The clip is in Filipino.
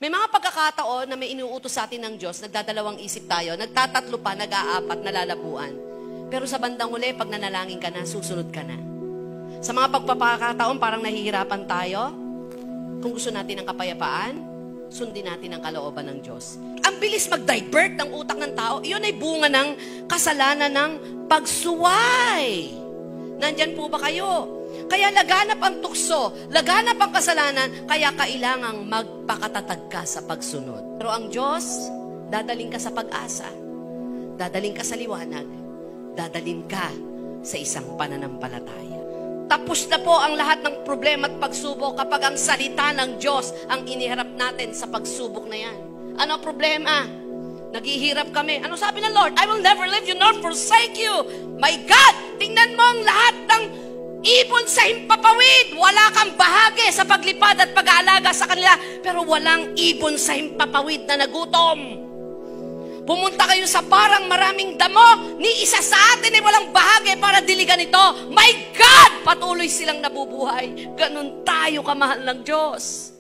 May mga pagkakataon na may inuutos sa atin ng Diyos, nagdadalawang isip tayo, nagtatatlo pa, nag-aapat, nalalabuan. Pero sa bandang huli, pag nanalangin ka na, susunod ka na. Sa mga pagpapakataon, parang nahihirapan tayo. Kung gusto natin ng kapayapaan, sundin natin ang kalooban ng Diyos. Ang bilis mag-divert ng utak ng tao, iyon ay bunga ng kasalanan ng pagsuway. Nandyan po ba kayo? Kaya laganap ang tukso, laganap ang kasalanan, kaya kailangang magpakatatag ka sa pagsunod. Pero ang Diyos, dadaling ka sa pag-asa, dadaling ka sa liwanag, dadaling ka sa isang pananampalataya. Tapos na po ang lahat ng problema at pagsubok kapag ang salita ng Diyos ang iniharap natin sa pagsubok na yan. Ano ang problema? Naghihirap kami. Ano sabi ng Lord? I will never leave you nor forsake you. My God, tingnan mo ang lahat ng ibon sa himpapawid. Wala kang bahagi sa paglipad at pag-aalaga sa kanila. Pero walang ibon sa himpapawid na nagutom. Pumunta kayo sa parang maraming damo. Ni isa sa atin ay walang bahagi para diligan ito. My God! Patuloy silang nabubuhay. Ganun tayo kamahal ng Diyos.